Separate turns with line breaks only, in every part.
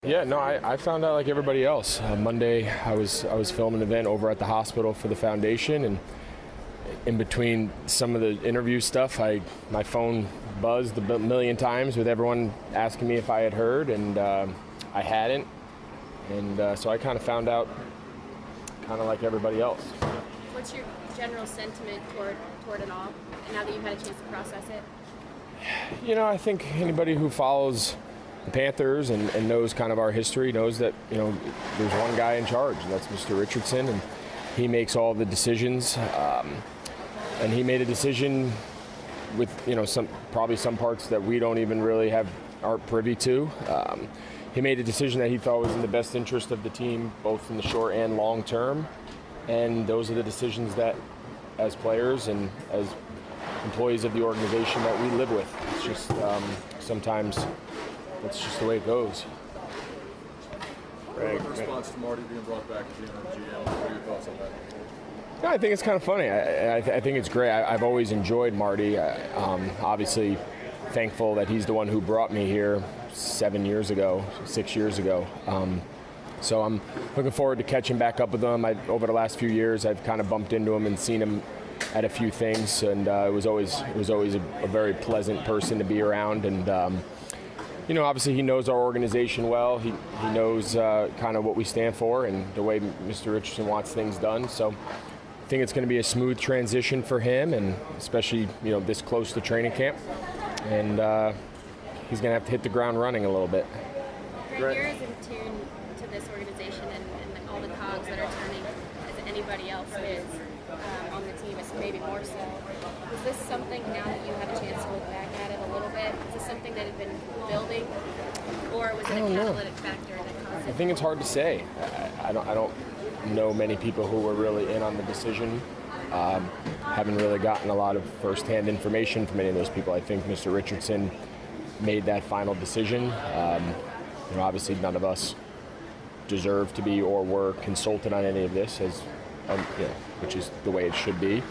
Yeah, no, I found out like everybody else. Monday, I was filming an event over at the hospital for the foundation, and in between some of the interview stuff, my phone buzzed a million times with everyone asking me if I had heard, and I hadn't, and so I kind of found out, kind of like everybody else.
What's your general sentiment toward it all, now that you've had a chance to process it?
You know, I think anybody who follows the Panthers and knows kind of our history knows that, you know, there's one guy in charge, and that's Mr. Richardson, and he makes all the decisions. And he made a decision with, you know, probably some parts that we don't even really aren't privy to. He made a decision that he thought was in the best interest of the team, both in the short and long term. And those are the decisions that, as players and as employees of the organization, that we live with. It's just sometimes that's just the way it goes.
What was the response to Marty being brought back to being a GM? What are your thoughts on that?
Yeah, I think it's kind of funny. I think it's great. I've always enjoyed Marty. Obviously, thankful that he's the one who brought me here 6 years ago. So I'm looking forward to catching back up with him. Over the last few years, I've kind of bumped into him and seen him at a few things, and it was always a very pleasant person to be around. And you know, obviously he knows our organization well. He knows kind of what we stand for and the way Mr. Richardson wants things done. So I think it's going to be a smooth transition for him, and especially, you know, this close to training camp. And he's going to have to hit the ground running a little bit.
You're as in tune to this organization and all the cogs that are turning as anybody else is on the team, is maybe more so. Is this something, now that you have a chance to look back at it a little bit, is this something that had been building, or was it a catalytic factor that caused it?
I think it's hard to say. I don't know many people who were really in on the decision. Haven't really gotten a lot of first-hand information from any of those people. I think Mr. Richardson made that final decision. You know, obviously none of us deserve to be or were consulted on any of this, as you know, which is the way it should be.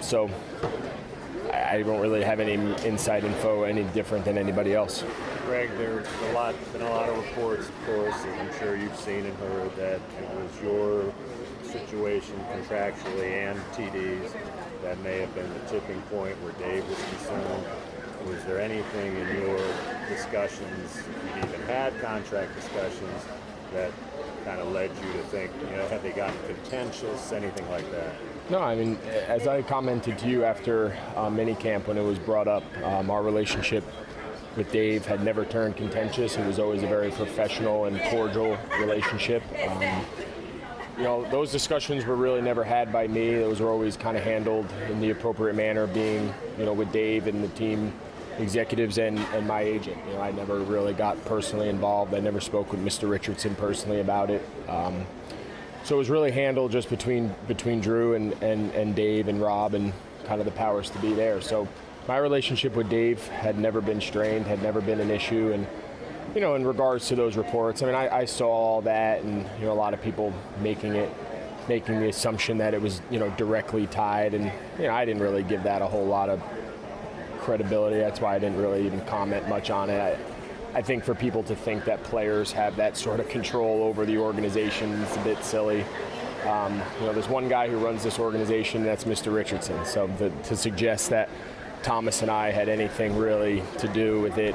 So I don't really have any inside info any different than anybody else.
Greg, there's been a lot of reports, of course, as I'm sure you've seen and heard, that it was your situation contractually and TD's that may have been the tipping point where Dave was concerned. Was there anything in your discussions, if you even had contract discussions, that kind of led you to think, you know, had they gotten contentious, anything like that?
No, I mean, as I commented to you after minicamp when it was brought up, our relationship with Dave had never turned contentious. It was always a very professional and cordial relationship. You know, those discussions were really never had by me. Those were always kind of handled in the appropriate manner, being, you know, with Dave and the team executives and my agent. You know, I never really got personally involved. I never spoke with Mr. Richardson personally about it. So it was really handled just between Drew and Dave and Rob and kind of the powers to be there. So my relationship with Dave had never been strained, had never been an issue. And, you know, in regards to those reports, I mean, I saw all that, and, you know, a lot of people making the assumption that it was, you know, directly tied. And, you know, I didn't really give that a whole lot of credibility. That's why I didn't really even comment much on it. I think for people to think that players have that sort of control over the organization is a bit silly. You know, there's one guy who runs this organization, and that's Mr. Richardson. So to suggest that Thomas and I had anything really to do with it,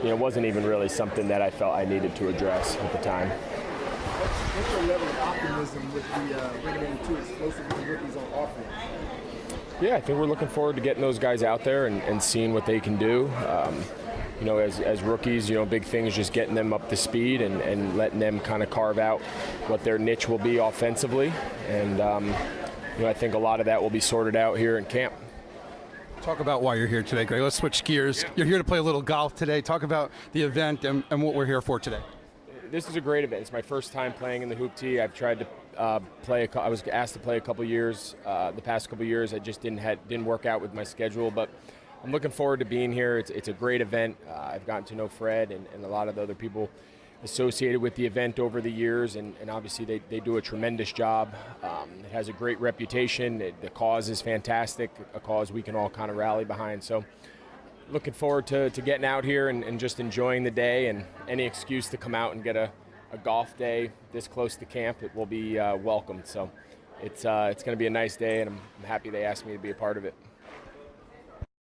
you know, wasn't even really something that I felt I needed to address at the time.
What's your level of optimism with the bringing in 2 explosive rookies on offense?
Yeah, I think we're looking forward to getting those guys out there and seeing what they can do. You know, as rookies, you know, big thing is just getting them up to speed and letting them kind of carve out what their niche will be offensively. And, you know, I think a lot of that will be sorted out here in camp.
Talk about why you're here today, Greg. Let's switch gears. You're here to play a little golf today. Talk about the event and what we're here for today.
This is a great event. It's my first time playing in the hoop tee. I've tried to play. I was asked to play a couple years. The past couple years, I just didn't work out with my schedule. But I'm looking forward to being here. It's a great event. I've gotten to know Fred and a lot of the other people associated with the event over the years, and obviously they do a tremendous job. It has a great reputation. The cause is fantastic, a cause we can all kind of rally behind. So, looking forward to getting out here and just enjoying the day, and any excuse to come out and get a golf day this close to camp, it will be welcomed. So it's going to be a nice day, and I'm happy they asked me to be a part of it.